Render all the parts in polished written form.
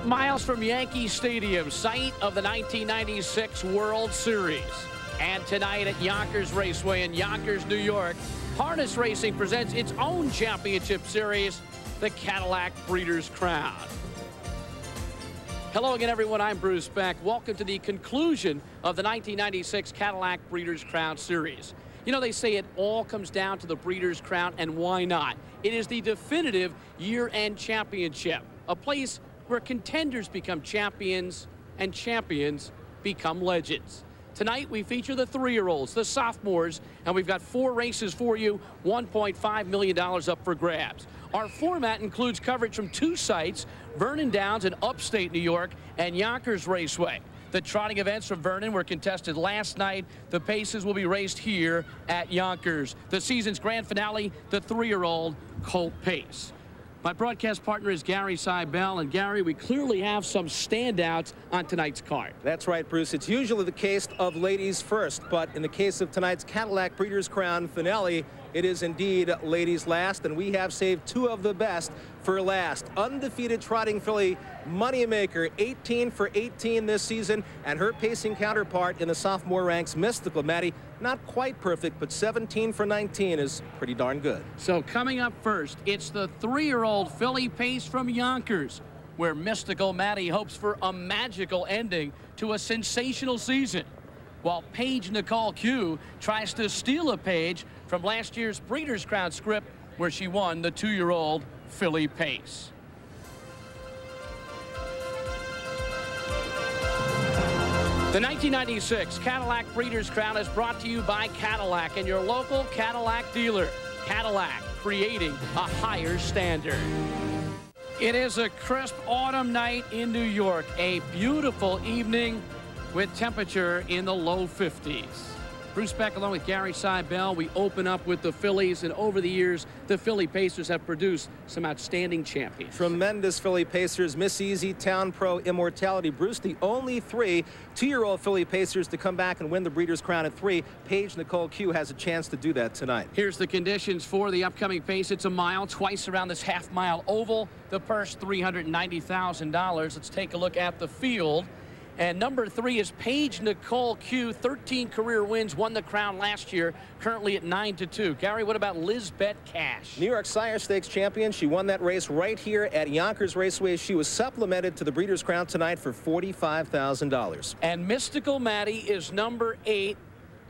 Miles from Yankee Stadium, site of the 1996 World Series. And tonight at Yonkers Raceway in Yonkers, New York, harness racing presents its own championship series, the Cadillac Breeders' Crown. Hello again, everyone. I'm Bruce Beck. Welcome to the conclusion of the 1996 Cadillac Breeders' Crown Series. You know, they say it all comes down to the Breeders' Crown, and why not? It is the definitive year-end championship, a place where contenders become champions and champions become legends. Tonight, we feature the three-year-olds, the sophomores, and we've got 4 races for you, $1.5 million up for grabs. Our format includes coverage from 2 sites, Vernon Downs in upstate New York and Yonkers Raceway. The trotting events from Vernon were contested last night. The paces will be raced here at Yonkers. The season's grand finale, the 3-year-old Colt Pace. My broadcast partner is Gary Seibel, and Gary, we clearly have some standouts on tonight's card. That's right, Bruce. It's usually the case of ladies first, but in the case of tonight's Cadillac Breeders' Crown finale, it is indeed ladies last, and we have saved 2 of the best for last. Undefeated trotting filly, moneymaker, 18 for 18 this season, and her pacing counterpart in the sophomore ranks, Mystical Maddy, not quite perfect, but 17 for 19 is pretty darn good. So coming up first, it's the 3-year-old filly Pace from Yonkers, where Mystical Maddy hopes for a magical ending to a sensational season, while Paige Nicole Q tries to steal a page from last year's Breeders' Crown script, where she won the 2-year-old filly Pace. The 1996 Cadillac Breeders' Crown is brought to you by Cadillac and your local Cadillac dealer. Cadillac, creating a higher standard. It is a crisp autumn night in New York, a beautiful evening with temperature in the low 50s. Bruce Beck along with Gary Seibel. We open up with the fillies, and over the years, the filly pacers have produced some outstanding champions. Tremendous filly pacers, Miss Easy, Town Pro, Immortality. Bruce, the only 3 2-year-old filly pacers to come back and win the Breeders' Crown at 3. Paige Nicole Q has a chance to do that tonight. Here's the conditions for the upcoming pace. It's a mile, twice around this half-mile oval. The purse, $390,000. Let's take a look at the field. And number 3 is Paige Nicole Q, 13 career wins, won the crown last year, currently at 9-2. Gary, what about Lizbeth Cash? New York Sire Stakes champion. She won that race right here at Yonkers Raceway. She was supplemented to the Breeders' Crown tonight for $45,000. And Mystical Maddy is number 8.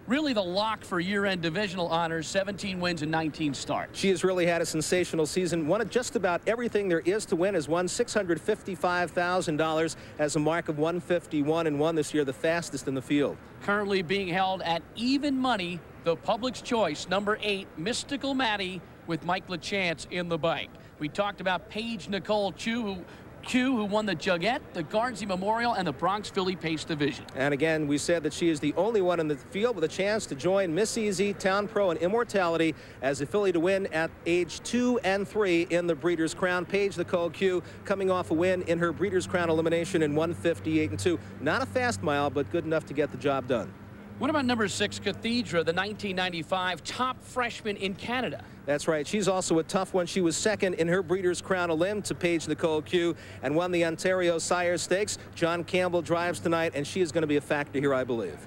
Really the lock for year-end divisional honors, 17 wins and 19 starts. She has really had a sensational season. Won just about everything there is to win. Has won $655,000 as a mark of 151 and 1 this year, the fastest in the field. Currently being held at even money, the public's choice, number 8, Mystical Maddy, with Mike LaChance in the bike. We talked about Paige Nicole Q, who won the Jugette, the Guardsy Memorial, and the Bronx Filly Pace division. And again, we said that she is the only one in the field with a chance to join Miss Easy, Town Pro, and Immortality as a filly to win at age 2 and 3 in the Breeders' Crown. Paige Nicole Q coming off a win in her Breeders' Crown elimination in 158-2. Not a fast mile, but good enough to get the job done. What about number 6, Cathedra, the 1995 top freshman in Canada? That's right. She's also a tough one. She was second in her Breeders' Crown elim to Paige Nicole Q and won the Ontario Sire Stakes. John Campbell drives tonight, and she is going to be a factor here, I believe.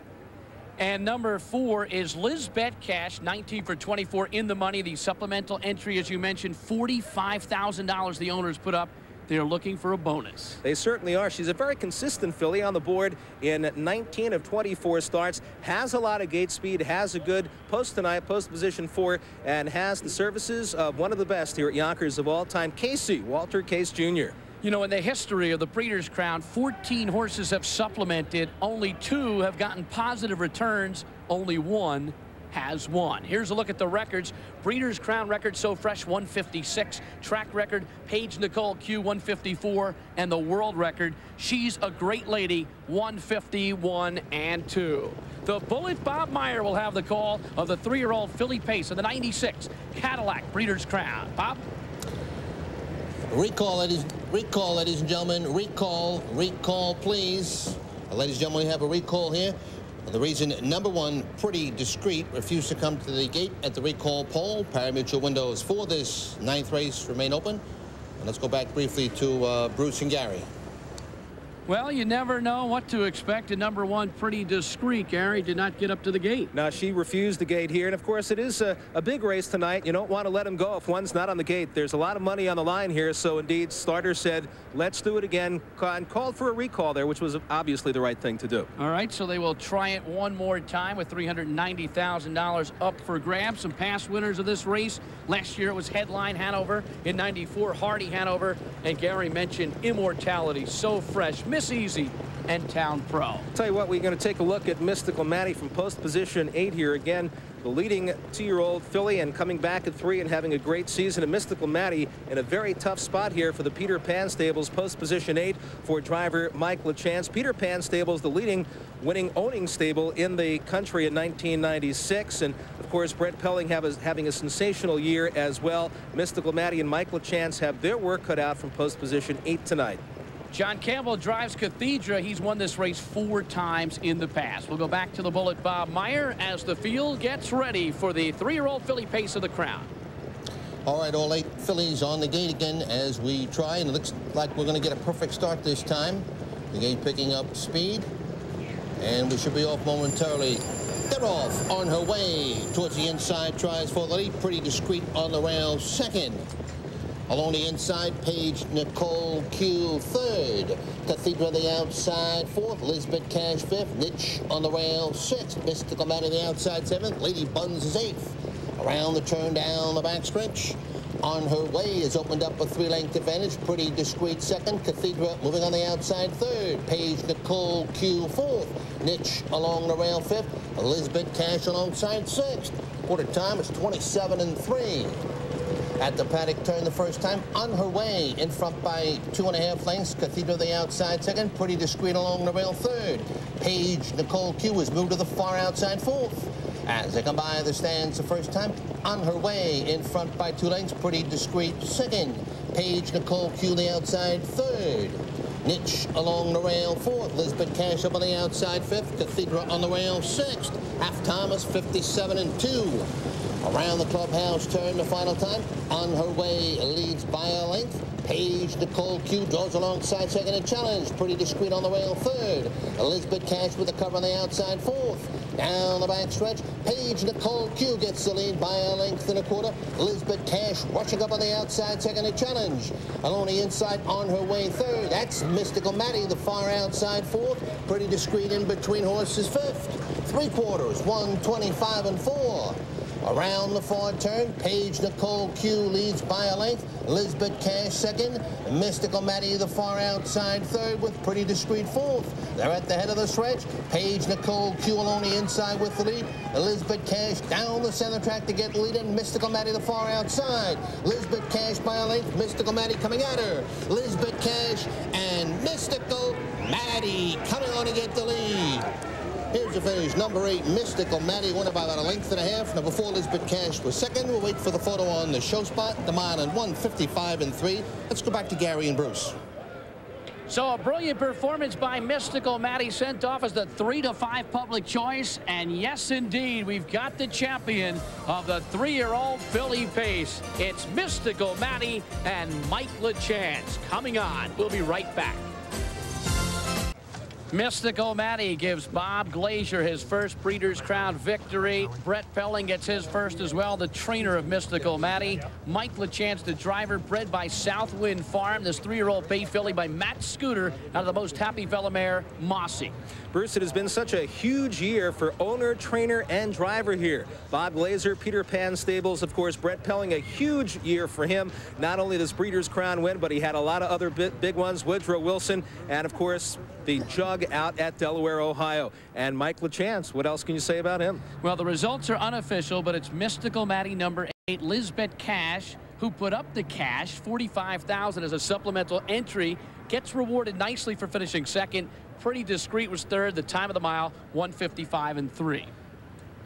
And number 4 is Lizbeth Cash, 19 for 24 in the money. The supplemental entry, as you mentioned, $45,000 the owners put up. They're looking for a bonus. They certainly are. She's a very consistent filly on the board in 19 of 24 starts. Has a lot of gate speed, has a good post tonight, post position 4, and has the services of one of the best here at Yonkers of all time, Casey, Walter Case Jr. You know, in the history of the Breeders' Crown, 14 horses have supplemented. Only 2 have gotten positive returns. Only 1 has won. Here's a look at the records. Breeders' Crown record so fresh, 156. Track record, Paige Nicole Q, 154. And the world record, She's a Great Lady, 151 and 2. The Bullet Bob Meyer will have the call of the 3-year-old filly Pace of the 96 Cadillac Breeders' Crown. Bob? Recall, ladies and gentlemen. Recall, please. Ladies and gentlemen, we have a recall here. The reason, number 1, pretty discreet, refused to come to the gate at the recall pole. Pari-mutuel windows for this 9th race remain open. And let's go back briefly to Bruce and Gary. Well, you never know what to expect. And number one, Pretty Discreet, Gary, did not get up to the gate. Now, she refused the gate here. And, of course, it is a big race tonight. You don't want to let them go if one's not on the gate. There's a lot of money on the line here. So, indeed, starter said, let's do it again, and called for a recall there, which was obviously the right thing to do. All right, so they will try it one more time with $390,000 up for grabs. Some past winners of this race. Last year it was Headline Hanover. In '94, Hardy Hanover. And Gary mentioned Immortality, So Fresh, Miss Easy, and Town Pro. Tell you what, we're going to take a look at Mystical Maddy from post position 8 here. Again, the leading 2-year-old filly and coming back at 3 and having a great season. And Mystical Maddy in a very tough spot here for the Peter Pan Stables, post position 8 for driver Mike LaChance. Peter Pan Stables, the leading owning stable in the country in 1996. And of course, Brett Pelling having a sensational year as well. Mystical Maddy and Mike LaChance have their work cut out from post position 8 tonight. John Campbell drives Cathedra. He's won this race 4 times in the past. We'll go back to the bullet Bob Meyer as the field gets ready for the 3-year-old filly Pace of the Crown. All right, all 8 fillies on the gate again as we try, and it looks like we're going to get a perfect start this time. The gate picking up speed, and we should be off momentarily. They're off on her way towards the inside. Tries for the lead. Pretty Discreet on the rail, second. Along the inside, Paige Nicole Q third. Cathedra the outside fourth. Lisbeth Cash fifth. Niche on the rail sixth. Mystical Maddy the outside seventh. Lady Buns is eighth. Around the turn down the backstretch. On her way is opened up a 3-length advantage. Pretty Discreet second. Cathedra moving on the outside third. Paige Nicole Q fourth. Niche along the rail fifth. Elizabeth Cash alongside sixth. Quarter time is 27-3. At the paddock turn the first time, on her way in front by 2.5 lengths. Cathedra the outside second. Pretty Discreet along the rail third. Paige Nicole Q is moved to the far outside fourth. As they come by the stands the first time, on her way in front by 2 lengths. Pretty Discreet second. Paige Nicole Q the outside third. Niche along the rail fourth. Lisbeth Cash up on the outside fifth. Cathedra on the rail sixth. Half time is 57-2. Around the clubhouse turn the final time. On her way leads by a length. Paige Nicole Q draws alongside second and challenge. Pretty Discreet on the rail third. Elizabeth Cash with the cover on the outside fourth. Down the back stretch, Paige Nicole Q gets the lead by a length and a quarter. Elizabeth Cash rushing up on the outside second and challenge. Along the inside on her way third. That's Mystical Maddy, the far outside fourth. Pretty Discreet in between horses fifth. 3/4, 125-4. Around the far turn, Paige Nicole Q leads by a length. Elizabeth Cash second. Mystical Maddy the far outside third with Pretty Discreet fourth. They're at the head of the stretch. Paige Nicole Q along the inside with the lead. Elizabeth Cash down the center track to get the lead in. Mystical Maddy the far outside. Elizabeth Cash by a length. Mystical Maddy coming at her. Elizabeth Cash and Mystical Maddy coming on to get the lead. Here's the finish. Number 8, Mystical Maddy won by about a length and a half. Number 4, Elizabeth Cash was second. We'll wait for the photo on the show spot. The mile in 1:55-3. Let's go back to Gary and Bruce. So a brilliant performance by Mystical Maddy, sent off as the 3-5 public choice. And yes, indeed, we've got the champion of the 3-year-old filly Pace. It's Mystical Maddy and Mike LaChance coming on. We'll be right back. Mystical Maddy gives Bob Glazier his first Breeders' Crown victory. Brett Pelling gets his first as well, the trainer of Mystical Maddy. Mike LaChance, the driver, bred by Southwind Farm. This 3-year-old bay filly by Matt Scooter out of the Most Happy Fella mare, Mossy. Bruce, it has been such a huge year for owner, trainer, and driver here. Bob Glazier, Peter Pan Stables, of course, Brett Pelling, a huge year for him. Not only this Breeders' Crown win, but he had a lot of other big ones. Woodrow Wilson, and of course, the jug out at Delaware, Ohio. And Mike LaChance, what else can you say about him? Well, the results are unofficial, but it's Mystical Maddy number 8, Lisbeth Cash, who put up the cash, $45,000 as a supplemental entry, gets rewarded nicely for finishing second. Pretty Discreet was third. The time of the mile, 1:55-3.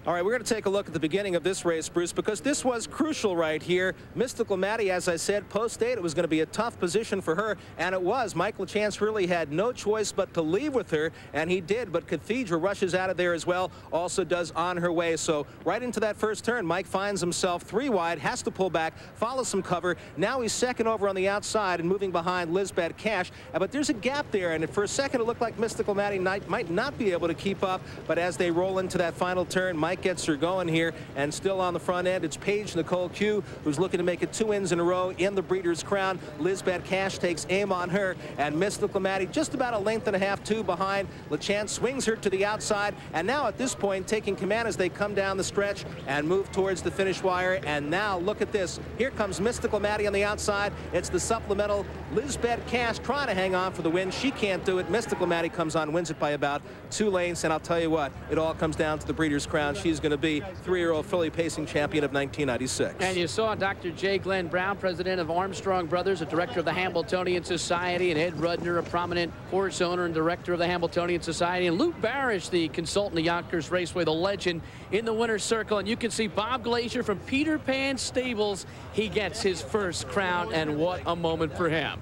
All right, we're going to take a look at the beginning of this race, Bruce, because this was crucial right here. Mystical Maddy, as I said, post-8, it was going to be a tough position for her, and it was. Mike LaChance really had no choice but to leave with her, and he did, but Cathedral rushes out of there as well, also does On Her Way. So right into that first turn, Mike finds himself 3 wide, has to pull back, follow some cover. Now he's second over on the outside and moving behind Lisbeth Cash, but there's a gap there, and for a second it looked like Mystical Maddy might not be able to keep up, but as they roll into that final turn, Mike gets her going here, and still on the front end, it's Paige Nicole Q, who's looking to make it 2 wins in a row in the Breeders' Crown. Lisbeth Cash takes aim on her, and Mystical Maddy just about a length and a half, 2 behind. LaChance swings her to the outside, and now at this point, taking command as they come down the stretch and move towards the finish wire. And now look at this. Here comes Mystical Maddy on the outside. It's the supplemental. Lisbeth Cash trying to hang on for the win. She can't do it. Mystical Maddy comes on, wins it by about 2 lengths, and I'll tell you what, it all comes down to the Breeders' Crown. She's going to be 3-year-old filly pacing champion of 1996. And you saw Dr. J. Glenn Brown, president of Armstrong Brothers, a director of the Hambletonian Society, and Ed Rudner, a prominent horse owner and director of the Hambletonian Society, and Luke Barish, the consultant of Yonkers Raceway, the legend, in the winner's circle. And you can see Bob Glazier from Peter Pan Stables. He gets his first crown, and what a moment for him.